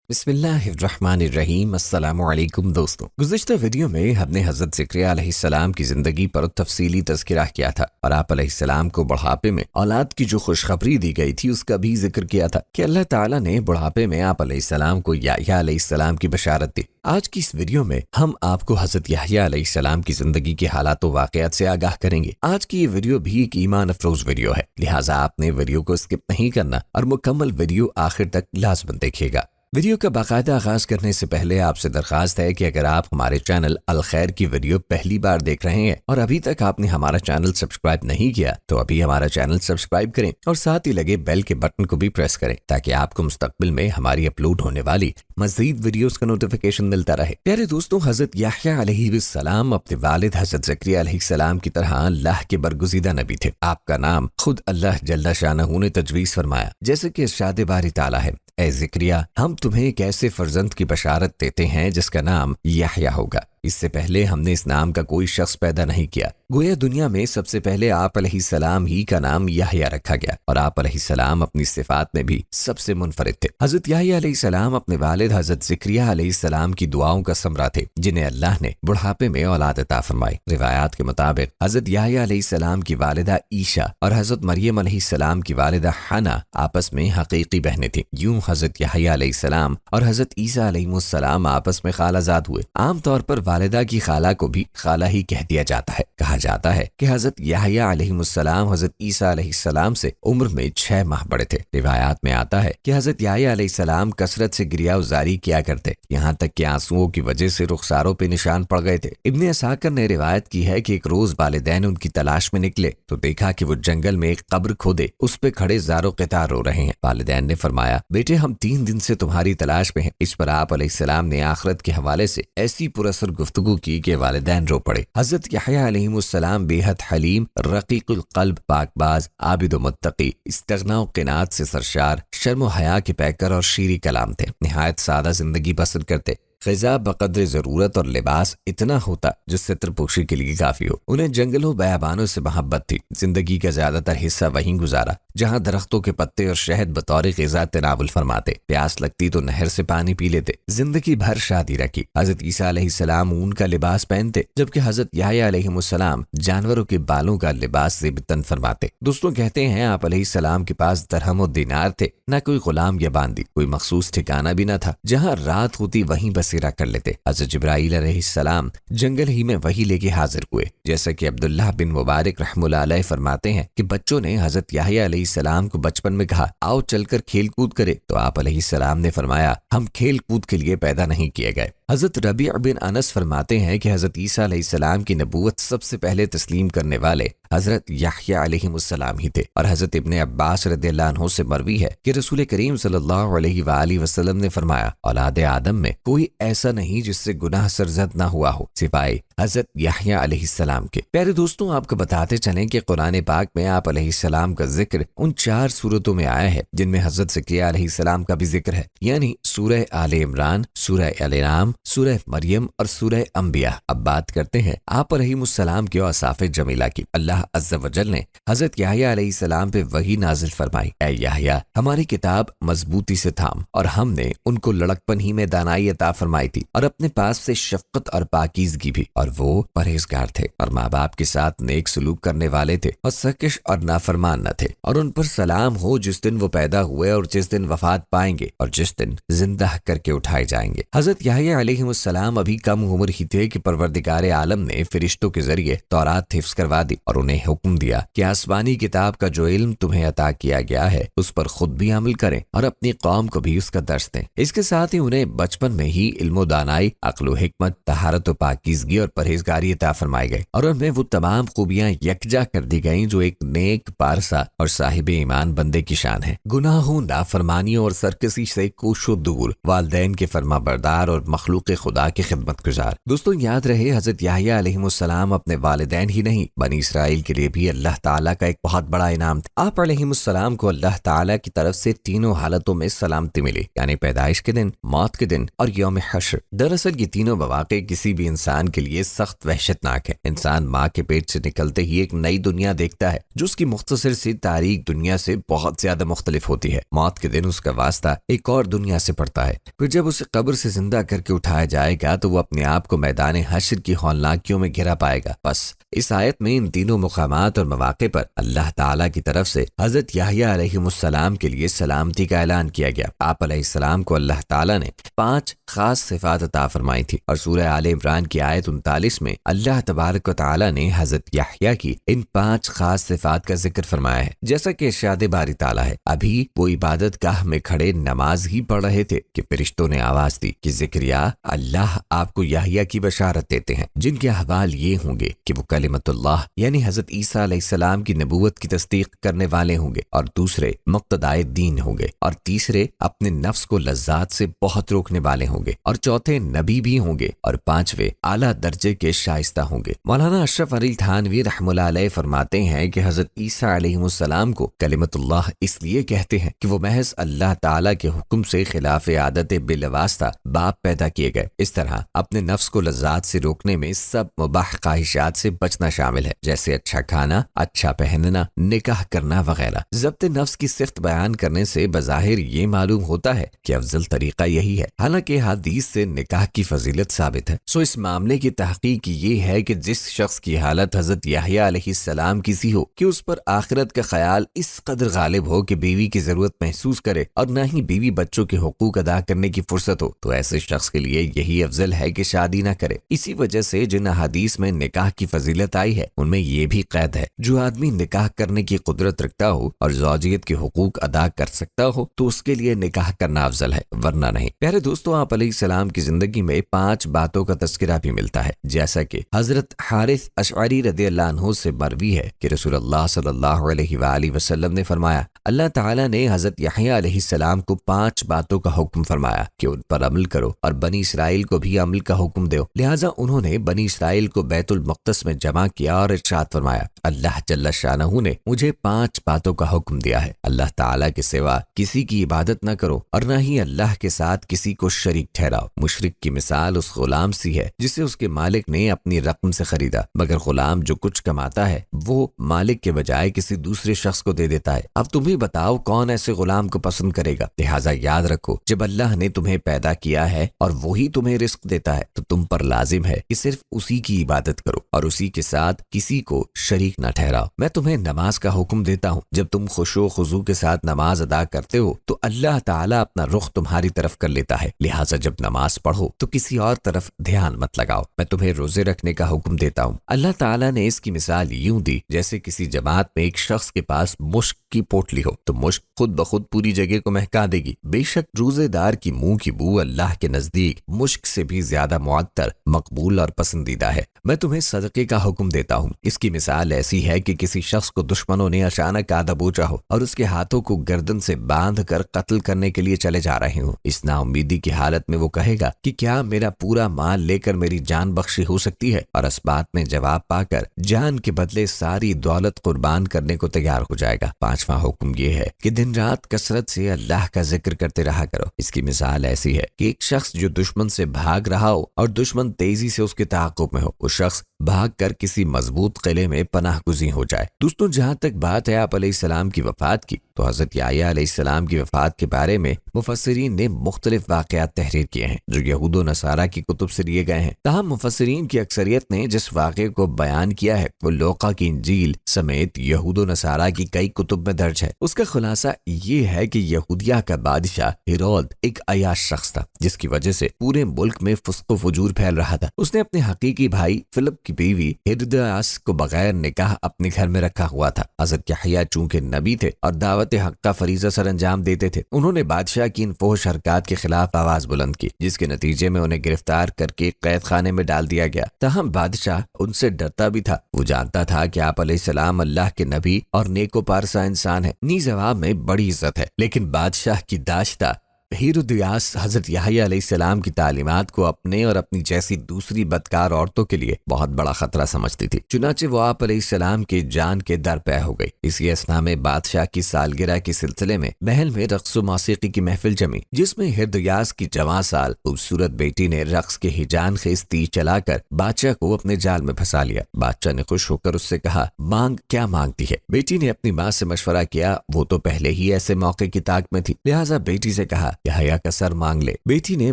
بسم اللہ الرحمن الرحیم۔ السلام علیکم دوستوں، گزشتہ ویڈیو میں ہم نے حضرت زکریا علیہ السلام کی زندگی پر تفصیلی تذکرہ کیا تھا اور آپ علیہ السلام کو بڑھاپے میں اولاد کی جو خوشخبری دی گئی تھی اس کا بھی ذکر کیا تھا کہ اللہ تعالیٰ نے بڑھاپے میں آپ علیہ السلام کو یحییٰ علیہ السلام کی بشارت دی۔ آج کی اس ویڈیو میں ہم آپ کو حضرت یحییٰ علیہ السلام کی زندگی کے حالات و واقعات سے آگاہ کریں گے۔ آج کی یہ ویڈیو بھی ایک ایمان افروز ویڈیو ہے، لہٰذا آپ نے ویڈیو کو اسکپ نہیں کرنا اور مکمل ویڈیو آخر تک لازماً دیکھیے گا۔ ویڈیو کا باقاعدہ آغاز کرنے سے پہلے آپ سے درخواست ہے کہ اگر آپ ہمارے چینل الخیر کی ویڈیو پہلی بار دیکھ رہے ہیں اور ابھی تک آپ نے ہمارا چینل سبسکرائب نہیں کیا تو ابھی ہمارا چینل سبسکرائب کریں اور ساتھ ہی لگے بیل کے بٹن کو بھی پریس کریں تاکہ آپ کو مستقبل میں ہماری اپلوڈ ہونے والی مزید ویڈیوز کا نوٹیفیکیشن ملتا رہے۔ پیارے دوستوں، حضرت یحییٰ علیہ السلام اپنے والد حضرت زکریا علیہ السلام کی طرح اللہ کے برگزیدہ نبی تھے۔ آپ کا نام خود اللہ جل شانہ نے تجویز فرمایا، جیسے کہ ارشاد باری تعالیٰ ہے، اے زکریا ہم تمہیں ایک ایسے فرزند کی بشارت دیتے ہیں جس کا نام یحییٰ ہوگا۔ اس سے پہلے ہم نے اس نام کا کوئی شخص پیدا نہیں کیا، گویا دنیا میں سب سے پہلے آپ علیہ السلام ہی کا نام یحییٰ رکھا گیا اور آپ علیہ السلام اپنی صفات میں بھی سب سے منفرد تھے۔ حضرت یحییٰ علیہ السلام اپنے والد حضرت زکریا علیہ السلام کی دعاؤں کا ثمرہ تھے جنہیں اللہ نے بڑھاپے میں اولاد عطا فرمائی۔ روایات کے مطابق حضرت یحییٰ علیہ السلام کی والدہ عیشا اور حضرت مریم علیہ السلام کی والدہ حنا آپس میں حقیقی بہنیں تھیں۔ یوں حضرت یحییٰ علیہ السلام اور حضرت عیسیٰ علیہ السلام آپس میں خالہ زاد ہوئے۔ عام طور پر والدہ کی خالہ کو بھی خالہ ہی کہہ دیا جاتا ہے۔ کہا جاتا ہے کہ حضرت یحییٰ علیہ السلام حضرت عیسیٰ علیہ السلام سے عمر میں 6 ماہ بڑے تھے۔ روایات میں آتا ہے کہ حضرت یحییٰ علیہ السلام کثرت سے گریہ وزاری کیا کرتے، یہاں تک کہ آنسوؤں کی وجہ سے رخساروں پہ نشان پڑ گئے تھے۔ ابن اسحاق نے روایت کی ہے کہ ایک روز والدین ان کی تلاش میں نکلے تو دیکھا کہ وہ جنگل میں ایک قبر کھودے اس پہ کھڑے زارو قطار رو رہے ہیں۔ والدین نے فرمایا، بیٹے ہم 3 دن سے تمہاری تلاش میں ہیں۔ اس پر آپ علیہ السلام نے آخرت کے حوالے سے ایسی پراثر گفتگو کی کہ والدین رو پڑے۔ حضرت یحییٰ علیہ السلام بے حد حلیم، رقیق القلب، پاک باز، عابد و متقی، استغنا و قناعت سے سرشار، شرم و حیا کے پیکر اور شیریں کلام تھے۔ نہایت سادہ زندگی بسر کرتے، غذا بقدر ضرورت اور لباس اتنا ہوتا جس سے ترپوشی کے لیے کافی ہو۔ انہیں جنگلوں بیابانوں سے محبت تھی۔ زندگی کا زیادہ تر حصہ وہیں گزارا جہاں درختوں کے پتے اور شہد بطور غذا تناول فرماتے۔ پیاس لگتی تو نہر سے پانی پی لیتے۔ زندگی بھر شادی رکھی۔ حضرت عیسیٰ علیہ السلام اون کا لباس پہنتے جبکہ حضرت یحییٰ علیہ السلام جانوروں کے بالوں کا لباس زیبتن فرماتے۔ دوستوں کہتے ہیں آپ علیہ السلام کے پاس درہم و دینار تھے، نہ کوئی غلام یا باندی، کوئی مخصوص ٹھکانہ بھی نہ تھا۔ جہاں رات ہوتی وہیں بسیرا کر لیتے۔ حضرت جبرائیل علیہ السلام جنگل ہی میں وہی لے کے حاضر ہوئے، جیسا کہ عبداللہ بن مبارک رحمہ اللہ علیہ فرماتے ہیں کہ بچوں نے حضرت یحییٰ علیہ السلام کو بچپن میں کہا، آؤ چل کر کھیل کود کرے، تو آپ علیہ السلام نے فرمایا، ہم کھیل کود کے لیے پیدا نہیں کیے گئے۔ حضرت ربیع بن انس فرماتے ہیں کہ حضرت عیسیٰ علیہ السلام کی نبوت سب سے پہلے تسلیم کرنے والے حضرت یحییٰ علیہ السلام ہی تھے، اور حضرت ابن عباس رضی اللہ عنہ سے مروی ہے کہ رسول کریم صلی اللہ علیہ وآلہ وسلم نے فرمایا، اولاد آدم میں کوئی ایسا نہیں جس سے گناہ سرزد نہ ہوا ہو سوائے حضرت یحییٰ علیہ السلام کے۔ پیارے دوستوں، آپ کو بتاتے چلیں کہ قرآن پاک میں آپ علیہ السلام کا ذکر ان 4 سورتوں میں آیا ہے جن میں حضرت زکریا علیہ السلام کا بھی ذکر ہے، یعنی سورہ آل عمران، سورہ الانعام، سورہ مریم اور سورہ انبیاء۔ اب بات کرتے ہیں آپ علیہ السلام کے اوصاف جمیلہ کی۔ اللہ عز و جل نے حضرت یحییٰ علیہ السلام پہ وحی نازل فرمائی، اے یحییٰ ہماری کتاب مضبوطی سے تھام، اور ہم نے ان کو لڑکپن ہی میں دانائی عطا فرمائی تھی اور اپنے پاس سے شفقت اور پاکیزگی بھی، اور وہ پرہیزگار تھے اور ماں باپ کے ساتھ نیک سلوک کرنے والے تھے اور سرکش اور نافرمان نہ تھے، اور ان پر سلام ہو جس دن وہ پیدا ہوئے اور جس دن وفات پائیں گے اور جس دن زندہ کر کے اٹھائے جائیں گے۔ حضرت یحییٰ علیہ السلام ابھی کم عمر ہی تھے کہ پروردگار عالم نے فرشتوں کے ذریعے تورات حفظ کروا دی اور انہیں حکم دیا کہ آسمانی کتاب کا جو علم تمہیں عطا کیا گیا ہے اس پر خود بھی عمل کریں اور اپنی قوم کو بھی اس کا درس دیں۔ اس کے ساتھ ہی انہیں بچپن میں ہی علم و دانائی، عقل و حکمت، طہارت و پاکیزگی اور پرہیزگاری عطا فرمائے گئے، اور ان میں وہ تمام خوبیاں یکجا کر دی گئیں جو ایک نیک، پارسا اور صاحب ایمان بندے کی شان ہے۔ گناہوں، نافرمانیوں اور سرکشی سے کوشش و دور، والدین کے فرما بردار اور مخلوق مخلوق خدا کے خدمت گزار۔ دوستوں یاد رہے حضرت یحییٰ علیہ السلام اپنے والدین ہی نہیں بنی اسرائیل کے لیے بھی اللہ تعالیٰ کا ایک بہت بڑا انعام تھا۔ آپ علیہ السلام کو اللہ تعالیٰ کی طرف سے تینوں حالتوں میں سلامتی ملی، یعنی پیدائش کے دن، موت کے دن اور یوم حشر۔ دراصل یہ تینوں مواقع کسی بھی انسان کے لیے سخت وحشتناک ہے۔ انسان ماں کے پیٹ سے نکلتے ہی ایک نئی دنیا دیکھتا ہے جو اس کی مختصر سی تاریک دنیا سے بہت زیادہ مختلف ہوتی ہے۔ موت کے دن اس کا واسطہ ایک اور دنیا سے پڑتا ہے، پھر جب اسے قبر سے زندہ کر کے اٹھایا جائے گا تو وہ اپنے آپ کو میدان حشر کی ہولناکیوں میں گھرا پائے گا۔ بس اس آیت میں ان تینوں مقامات اور مواقع پر اللہ تعالیٰ کی طرف سے حضرت یحییٰ علیہ السلام کے لیے سلامتی کا اعلان کیا گیا۔ آپ علیہ السلام کو اللہ تعالیٰ نے 5 خاص صفات عطا فرمائی تھی، اور سورہ آل عمران کی آیت 39 میں اللہ تبارک و تعالیٰ نے حضرت یحییٰ کی ان 5 خاص صفات کا ذکر فرمایا ہے۔ جیسا کہ ارشاد باری تعالیٰ ہے، ابھی وہ عبادت گاہ میں کھڑے نماز ہی پڑھ رہے تھے کہ فرشتوں نے آواز دی کہ زکریا، اللہ آپ کو یحییٰ کی بشارت دیتے ہیں جن کے احوال یہ ہوں گے کہ وہ کلمت اللہ یعنی حضرت عیسیٰ علیہ السلام کی نبوت کی تصدیق کرنے والے ہوں گے، اور دوسرے مقتدائے دین ہوں گے، اور تیسرے اپنے نفس کو لذات سے بہت روکنے والے ہوں گے، اور چوتھے نبی بھی ہوں گے، اور پانچویں اعلیٰ درجے کے شائستہ ہوں گے۔ مولانا اشرف علی تھانوی رحمہ اللہ علیہ فرماتے ہیں کہ حضرت عیسیٰ علیہ السلام کو کلمت اللہ اس لیے کہتے ہیں کہ وہ محض اللہ تعالیٰ کے حکم سے خلاف عادت بالواسطہ باپ پیدا کیے گئے۔ اس طرح اپنے نفس کو لذات سے روکنے میں سب مباح خواہشات سے بچنا شامل ہے، جیسے اچھا کھانا، اچھا پہننا، نکاح کرنا وغیرہ۔ ضبط نفس کی صفت بیان کرنے سے بظاہر یہ معلوم ہوتا ہے کہ افضل طریقہ یہی ہے، حالانکہ حدیث سے نکاح کی فضیلت ثابت ہے۔ اس معاملے کی تحقیق یہ ہے کہ جس شخص کی حالت حضرت یحییٰ علیہ السلام کی سی ہو کہ اس پر آخرت کا خیال اس قدر غالب ہو کہ بیوی کی ضرورت محسوس کرے اور نہ ہی بیوی بچوں کے حقوق ادا کرنے کی فرصت ہو، تو ایسے شخص کے لیے یہی افضل ہے کہ شادی نہ کرے۔ اسی وجہ سے جن حدیث میں نکاح کی فضیلت آئی ہے ان میں یہ بھی قید ہے، جو آدمی نکاح کرنے کی قدرت رکھتا ہو اور زوجیت کے حقوق ادا کر سکتا ہو تو اس کے لیے نکاح کرنا افضل ہے، ورنہ نہیں۔ پیارے دوستوں، آپ علیہ السلام کی زندگی میں 5 باتوں کا تذکرہ بھی ملتا ہے، جیسا کہ حضرت حارث اشعری رضی اللہ عنہ سے مروی ہے کہ رسول اللہ صلی اللہ علیہ وآلہ وسلم نے فرمایا، اللہ تعالیٰ نے حضرت یحییٰ علیہ السلام کو 5 باتوں کا حکم فرمایا کہ ان پر عمل کرو، اور بنی اسرائیل کو بھی عمل کا حکم دو۔ لہٰذا انہوں نے بنی اسرائیل کو بیت المقدس میں جمع کیا اور ارشاد فرمایا، اللہ جل شانہ نے مجھے 5 باتوں کا حکم دیا ہے، اللہ تعالیٰ کے سوا کسی کی عبادت نہ کرو اور نہ ہی اللہ کے ساتھ کسی کو شریک ٹھہراؤ۔ مشرک کی مثال اس غلام سی ہے جسے اس کے مالک نے اپنی رقم سے خریدا، مگر غلام جو کچھ کماتا ہے وہ مالک کے بجائے کسی دوسرے شخص کو دے دیتا ہے۔ اب تم ہی بتاؤ کون ایسے غلام کو پسند کرے گا؟ لہٰذا یاد رکھو، جب اللہ نے تمہیں پیدا کیا ہے اور وہی تمہیں رزق دیتا ہے تو تم پر لازم ہے کہ صرف اسی کی عبادت کرو اور اسی کے ساتھ کسی کو شریک نہ ٹھہراؤ۔ میں تمہیں نماز کا حکم دیتا ہوں، جب تم خشوع و خضوع کے ساتھ نماز ادا کرتے ہو تو اللہ تعالیٰ اپنا رخ تمہاری طرف کر لیتا ہے، لہٰذا جب نماز پڑھو تو کسی اور طرف دھیان مت لگاؤ۔ میں تمہیں روزے رکھنے کا حکم دیتا ہوں۔ اللہ تعالیٰ نے اس کی مثال یوں دی جیسے کسی جماعت میں ایک شخص کے پاس مشک کی پوٹلی ہو تو مشک خود بخود پوری جگہ کو مہکا دے گی۔ بے شک روزے دار کی منہ کی بو اللہ کے نزدیک مشک سے بھی زیادہ معطر، مقبول اور پسندیدہ ہے۔ میں تمہیں صدقے کا حکم دیتا ہوں۔ اس کی مثال ایسی ہے کہ کسی شخص کو دشمنوں نے اچانک آدھا بوچا ہو اور اس کے ہاتھوں کو گردن سے باندھ کر قتل کرنے کے لیے چلے جا رہے ہوں۔ اس نا امیدی کی حالت میں وہ کہے گا کہ کیا میرا پورا مال لے کر میری جان بخشی ہو سکتی ہے، اور اس بات میں جواب پا کر جان کے بدلے ساری دولت قربان کرنے کو تیار ہو جائے گا۔ 5واں حکم یہ ہے کہ دن رات کثرت سے اللہ کا ذکر کرتے رہا کرو۔ اس کی مثال ایسی ہے کہ ایک شخص جو دشمن سے بھاگ رہا ہو اور دشمن تیزی سے اس کے تعاقب میں ہو، وہ شخص بھاگ کر کسی مضبوط قلعے میں پناہ گزین ہو جائے۔ دوستوں، جہاں تک بات ہے آپ علیہ السلام کی وفات کی، تو حضرت یحییٰ علیہ السلام کی وفات کے بارے میں مفسرین نے مختلف واقعات تحریر کیے ہیں جو یہود و نصارہ کی کتب سے لیے گئے ہیں۔ تاہم مفسرین کی اکثریت نے جس واقعے کو بیان کیا ہے وہ لوقا کی انجیل سمیت یہود و نصارہ کی کئی کتب میں درج ہے۔ اس کا خلاصہ یہ ہے کہ یہودیہ کا بادشاہ ہیرود ایک عیاش شخص تھا جس کی وجہ سے پورے ملک میں فسق و فجور پھیل رہا تھا۔ اس نے اپنے حقیقی بھائی فلپ کی بیوی ہیرودیاس کو بغیر نکاح اپنے گھر میں رکھا ہوا تھا۔ حضرت یحییٰ چونکہ نبی تھے اور دعوت حق کا فریضہ سر انجام دیتے تھے، انہوں نے بادشاہ کی ان فحش حرکات کے خلاف آواز بلند کی، جس کے نتیجے میں انہیں گرفتار کر کے قید خانے میں ڈال دیا گیا۔ تاہم بادشاہ ان سے ڈرتا بھی تھا، وہ جانتا تھا کہ آپ علیہ السلام اللہ کے نبی اور نیک و پارسا انسان ہے، نیز عوام میں بڑی عزت ہے، لیکن بادشاہ کی داشتہ ہیرودیاس حضرت یحییٰ علیہ السلام کی تعلیمات کو اپنے اور اپنی جیسی دوسری بدکار عورتوں کے لیے بہت بڑا خطرہ سمجھتی تھی، چنانچہ وہ آپ علیہ السلام کی جان کے در پہ ہو گئی۔ اسی اثنا میں بادشاہ کی سالگرہ کے سلسلے میں محل میں رقص و موسیقی کی محفل جمی، جس میں ہیرودیاس کی جوان سال خوبصورت بیٹی نے رقص کے ہیجان خیز تیر چلا کر بادشاہ کو اپنے جال میں پھنسا لیا۔ بادشاہ نے خوش ہو کر اس سے کہا، مانگ کیا مانگتی ہے؟ بیٹی نے اپنی ماں سے مشورہ کیا، وہ تو پہلے ہی ایسے موقع کی طاق میں تھی، لہٰذا بیٹی سے کہا یحییٰ کا سر مانگ لے۔ بیٹی نے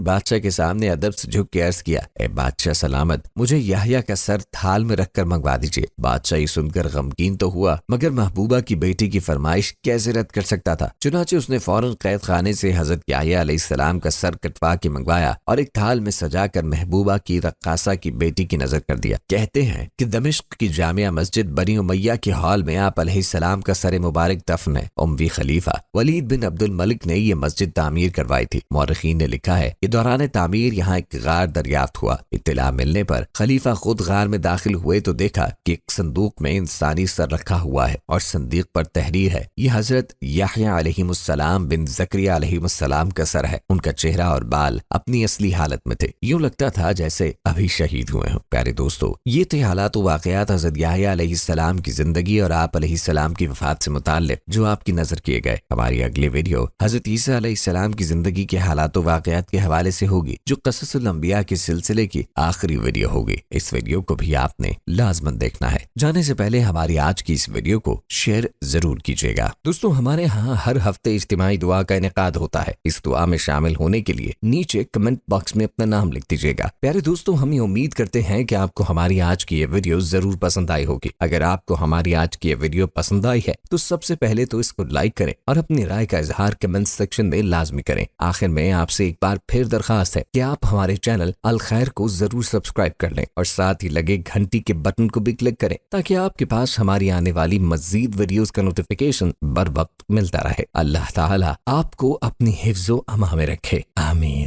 بادشاہ کے سامنے ادب سے جھک کے عرض کیا، اے بادشاہ سلامت، مجھے یحییٰ کا سر تھال میں رکھ کر منگوا دیجیے۔ بادشاہ یہ سن کر غمگین تو ہوا، مگر محبوبہ کی بیٹی کی فرمائش کیسے رد کر سکتا تھا؟ چنانچہ اس نے فوراً قید خانے سے حضرت یحییٰ علیہ السلام کا سر کٹوا کے منگوایا اور ایک تھال میں سجا کر محبوبہ کی رقاصہ کی بیٹی کی نظر کر دیا۔ کہتے ہیں کہ دمشق کی جامعہ مسجد بنی امیہ کے ہال میں آپ علیہ السلام کا سر مبارک دفن ہے۔ اموی خلیفہ ولید بن عبد الملک نے یہ مسجد تعمیر کروائی تھی۔ مورخین نے لکھا ہے کہ دوران تعمیر یہاں ایک غار دریافت ہوا۔ اطلاع ملنے پر خلیفہ خود غار میں داخل ہوئے تو دیکھا کہ ایک صندوق میں انسانی سر رکھا ہوا ہے اور صندوق پر تحریر ہے، یہ حضرت یحییٰ علیہ السلام بن زکریا علیہ السلام کا سر ہے۔ ان کا چہرہ اور بال اپنی اصلی حالت میں تھے، یوں لگتا تھا جیسے ابھی شہید ہوئے ہوں۔ پیارے دوستو، یہ تھے حالات و واقعات حضرت یحییٰ علیہ السلام کی زندگی اور آپ علیہ السلام کی وفات سے متعلق جو آپ کی نظر کیے گئے۔ ہماری اگلی ویڈیو حضرت عیسیٰ علیہ السلام کی زندگی کے حالات و واقعات کے حوالے سے ہوگی، جو قصص الانبیاء کے سلسلے کی آخری ویڈیو ہوگی۔ اس ویڈیو کو بھی آپ نے لازماً دیکھنا ہے۔ جانے سے پہلے ہماری آج کی اس ویڈیو کو شیئر ضرور کیجیے گا۔ دوستو، ہمارے ہاں ہر ہفتے اجتماعی دعا کا انعقاد ہوتا ہے۔ اس دعا میں شامل ہونے کے لیے نیچے کمنٹ باکس میں اپنا نام لکھ دیجیے گا۔ پیارے دوستو، ہم یہ امید کرتے ہیں کہ آپ کو ہماری آج کی یہ ویڈیو ضرور پسند آئی ہوگی۔ اگر آپ کو ہماری آج کی یہ ویڈیو پسند آئی ہے تو سب سے پہلے تو اس کو لائک کریں اور اپنی رائے کا اظہار کمنٹ سیکشن میں لازمی کریں۔ آخر میں آپ سے ایک بار پھر درخواست ہے کہ آپ ہمارے چینل الخیر کو ضرور سبسکرائب کر لیں اور ساتھ ہی لگے گھنٹی کے بٹن کو بھی کلک کریں تاکہ آپ کے پاس ہماری آنے والی مزید ویڈیوز کا نوٹیفیکیشن بر وقت ملتا رہے۔ اللہ تعالیٰ آپ کو اپنی حفظ و امان میں رکھے، آمین۔